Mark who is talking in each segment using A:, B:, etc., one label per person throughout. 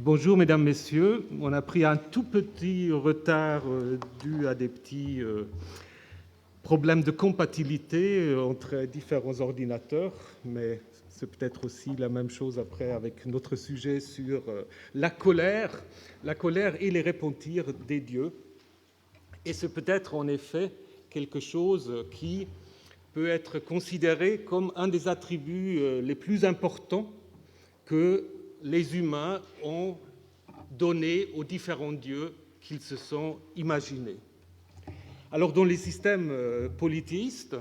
A: Bonjour mesdames, messieurs. On a pris un tout petit retard dû à des petits problèmes de compatibilité entre différents ordinateurs, mais c'est peut-être aussi la même chose après avec notre sujet sur la colère et les repentirs des dieux. Et c'est peut-être en effet quelque chose qui peut être considéré comme un des attributs les plus importants que les humains ont donné aux différents dieux qu'ils se sont imaginés. Alors, dans les systèmes polythéistes,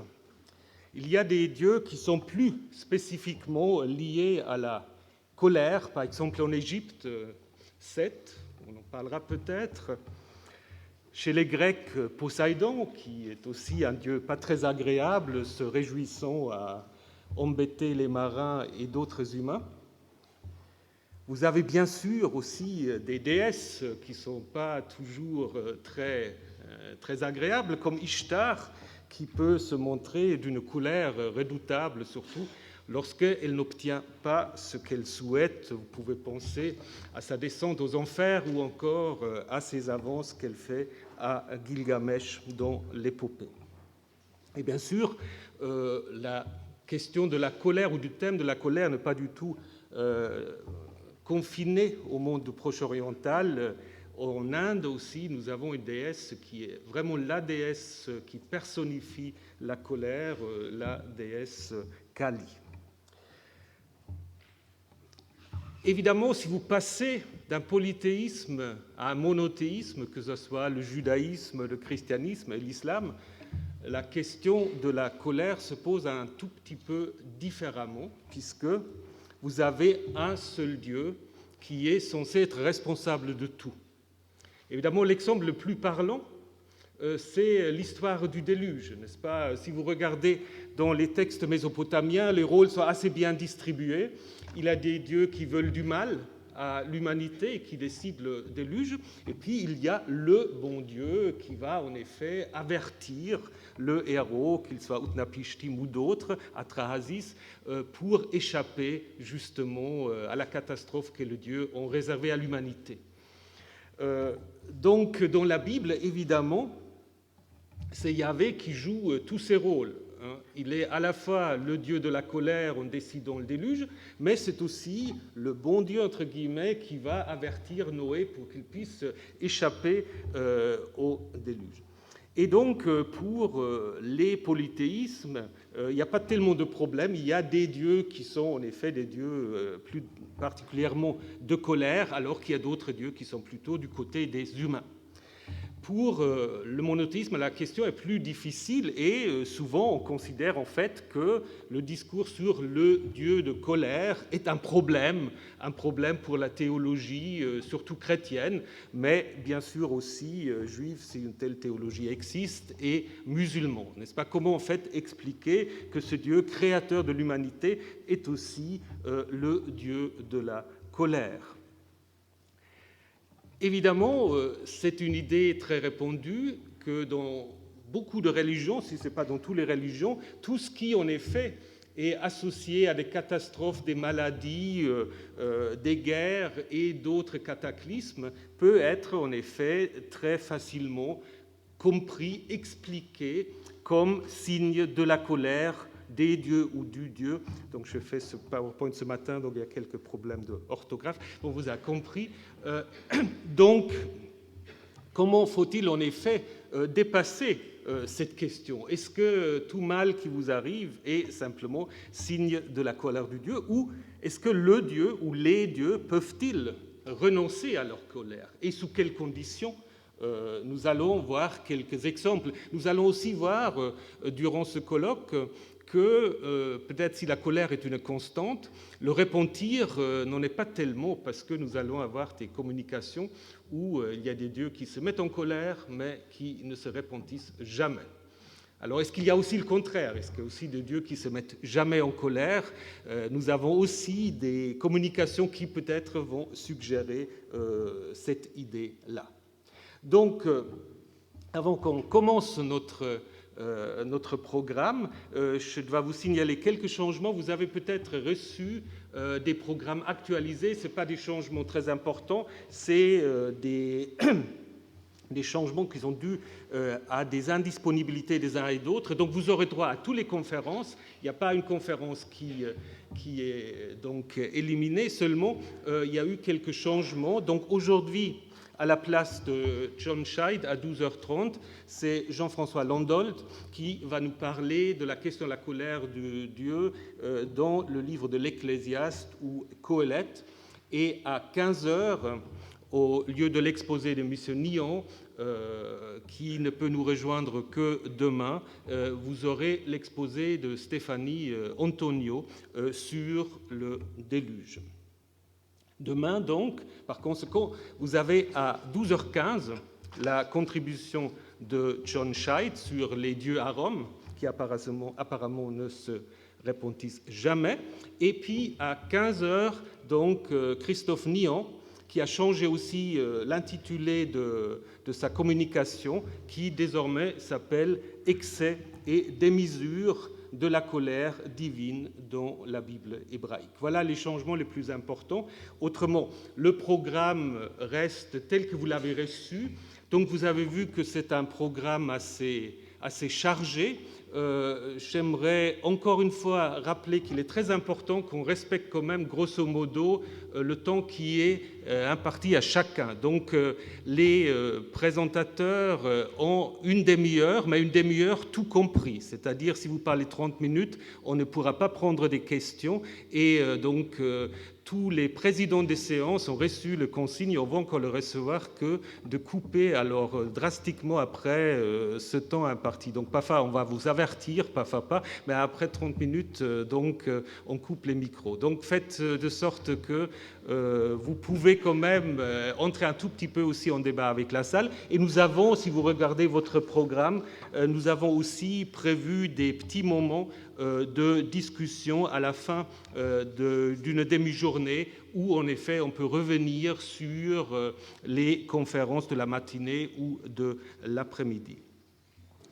A: il y a des dieux qui sont plus spécifiquement liés à la colère. Par exemple, en Égypte, Seth, on en parlera peut-être. Chez les Grecs, Poséidon, qui est aussi un dieu pas très agréable, se réjouissant à embêter les marins et d'autres humains. Vous avez bien sûr aussi des déesses qui ne sont pas toujours très agréables, comme Ishtar, qui peut se montrer d'une colère redoutable, surtout lorsqu'elle n'obtient pas ce qu'elle souhaite. Vous pouvez penser à sa descente aux enfers ou encore à ses avances qu'elle fait à Gilgamesh dans l'épopée. Et bien sûr, la question de la colère ou du thème de la colère n'est pas du tout confiné au monde proche-oriental. En Inde aussi, nous avons une déesse qui est vraiment la déesse qui personnifie la colère, la déesse Kali. Évidemment, si vous passez d'un polythéisme à un monothéisme, que ce soit le judaïsme, le christianisme et l'islam, la question de la colère se pose un tout petit peu différemment, puisque vous avez un seul Dieu qui est censé être responsable de tout. Évidemment, l'exemple le plus parlant, c'est l'histoire du déluge, n'est-ce pas? Si vous regardez dans les textes mésopotamiens, les rôles sont assez bien distribués. Il y a des dieux qui veulent du mal à l'humanité et qui décident le déluge, et puis il y a le bon Dieu qui va en effet avertir le héros, qu'il soit Utnapishtim ou d'autres, Atrahasis, pour échapper justement à la catastrophe que les dieux ont réservée à l'humanité. Donc dans la Bible, évidemment, c'est Yahvé qui joue tous ces rôles. Il est à la fois le Dieu de la colère en décidant le déluge, mais c'est aussi le bon Dieu, entre guillemets, qui va avertir Noé pour qu'il puisse échapper au déluge. Et donc, pour les polythéismes, il n'y a pas tellement de problèmes. Il y a des dieux qui sont en effet des dieux plus particulièrement de colère, alors qu'il y a d'autres dieux qui sont plutôt du côté des humains. Pour le monothéisme, la question est plus difficile et souvent on considère en fait que le discours sur le Dieu de colère est un problème pour la théologie, surtout chrétienne, mais bien sûr aussi juive si une telle théologie existe, et musulman. N'est-ce pas? Comment en fait expliquer que ce Dieu créateur de l'humanité est aussi le Dieu de la colère? Évidemment, c'est une idée très répandue que dans beaucoup de religions, si ce n'est pas dans toutes les religions, tout ce qui, en effet, est associé à des catastrophes, des maladies, des guerres et d'autres cataclysmes peut être, en effet, très facilement compris, expliqué comme signe de la colère des dieux ou du Dieu. Donc je fais ce PowerPoint ce matin, donc il y a quelques problèmes d'orthographe. On vous a compris. Donc, comment faut-il en effet dépasser cette question? Est-ce que tout mal qui vous arrive est simplement signe de la colère du Dieu, ou est-ce que le Dieu ou les dieux peuvent-ils renoncer à leur colère? Et sous quelles conditions? Nous allons voir quelques exemples. Nous allons aussi voir, durant ce colloque, que peut-être si la colère est une constante, le repentir n'en est pas tellement, parce que nous allons avoir des communications où il y a des dieux qui se mettent en colère, mais qui ne se repentissent jamais. Alors, est-ce qu'il y a aussi le contraire? Est-ce qu'il y a aussi des dieux qui ne se mettent jamais en colère? Nous avons aussi des communications qui peut-être vont suggérer cette idée-là. Donc, avant qu'on commence notre notre programme. Je dois vous signaler quelques changements. Vous avez peut-être reçu des programmes actualisés. Ce n'est pas des changements très importants, c'est des changements qui sont dus à des indisponibilités des uns et d'autres. Donc vous aurez droit à toutes les conférences. Il n'y a pas une conférence qui est donc éliminée, seulement il y a eu quelques changements. Donc aujourd'hui, à la place de John Scheid, à 12h30, c'est Jean-François Landolt qui va nous parler de la question de la colère de Dieu dans le livre de l'Ecclésiaste ou Qoéleth. Et à 15h, au lieu de l'exposé de M. Nihan, qui ne peut nous rejoindre que demain, vous aurez l'exposé de Stéphanie Antonio sur le déluge. Demain, donc, par conséquent, vous avez à 12h15 la contribution de John Scheid sur les dieux à Rome, qui apparemment ne se répétissent jamais. Et puis à 15h, donc, Christophe Nihan, qui a changé aussi l'intitulé de sa communication, qui désormais s'appelle « Excès et démesure de la colère divine dans la Bible hébraïque ». Voilà les changements les plus importants. Autrement, le programme reste tel que vous l'avez reçu. Donc vous avez vu que c'est un programme assez chargé. J'aimerais encore une fois rappeler qu'il est très important qu'on respecte quand même grosso modo le temps qui est imparti à chacun. Donc les présentateurs ont une demi-heure, mais une demi-heure tout compris. C'est-à-dire si vous parlez 30 minutes, on ne pourra pas prendre des questions. Et donc tous les présidents des séances ont reçu le consigne, on va encore le recevoir, que de couper alors drastiquement après ce temps imparti. Donc parfois on va vous avertir, parfois pas, mais après 30 minutes, donc on coupe les micros. Donc faites de sorte que vous pouvez quand même entrer un tout petit peu aussi en débat avec la salle. Et nous avons, si vous regardez votre programme, nous avons aussi prévu des petits moments de discussion à la fin d'une demi-journée où, en effet, on peut revenir sur les conférences de la matinée ou de l'après-midi.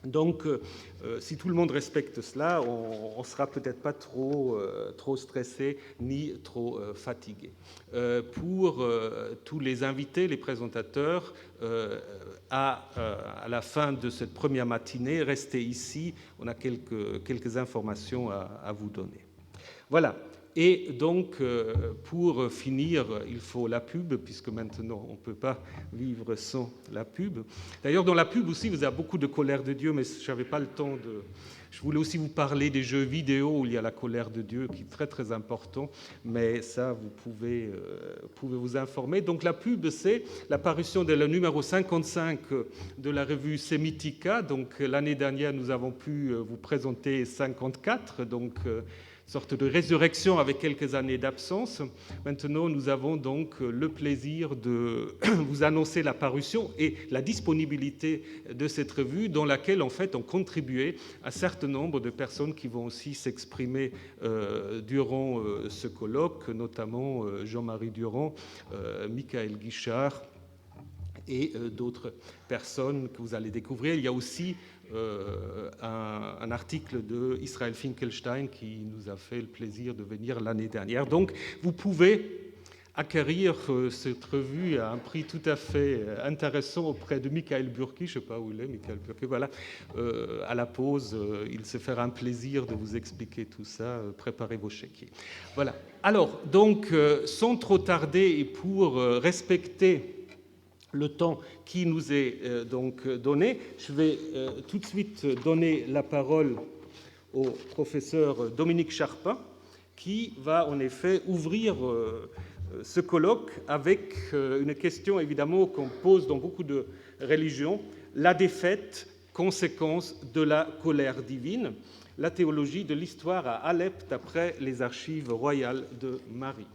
A: Donc, si tout le monde respecte cela, on ne sera peut-être pas trop stressé ni trop fatigué. Pour tous les invités, les présentateurs, à la fin de cette première matinée, restez ici, on a quelques informations à vous donner. Voilà. Et donc, pour finir, il faut la pub, puisque maintenant, on ne peut pas vivre sans la pub. D'ailleurs, dans la pub aussi, vous avez beaucoup de colère de Dieu, mais je n'avais pas le temps de... Je voulais aussi vous parler des jeux vidéo où il y a la colère de Dieu, qui est très, très important, mais ça, vous pouvez vous informer. Donc, la pub, c'est l'apparition de la numéro 55 de la revue Semitica. Donc, l'année dernière, nous avons pu vous présenter 54, donc... sorte de résurrection avec quelques années d'absence. Maintenant, nous avons donc le plaisir de vous annoncer la parution et la disponibilité de cette revue dans laquelle, en fait, ont contribué un certain nombre de personnes qui vont aussi s'exprimer durant ce colloque, notamment Jean-Marie Durand, Michael Guichard et d'autres personnes que vous allez découvrir. Il y a aussi un article de Israël Finkelstein qui nous a fait le plaisir de venir l'année dernière. Donc, vous pouvez acquérir cette revue à un prix tout à fait intéressant auprès de Michael Burki. Je ne sais pas où il est, Michael Burki. Voilà. À la pause, il se fera un plaisir de vous expliquer tout ça. Préparez vos chéquiers. Voilà. Alors, donc, sans trop tarder et pour respecter le temps qui nous est donc donné, je vais tout de suite donner la parole au professeur Dominique Charpin, qui va en effet ouvrir ce colloque avec une question évidemment qu'on pose dans beaucoup de religions, la défaite, conséquence de la colère divine, la théologie de l'histoire à Alep d'après les archives royales de Marie.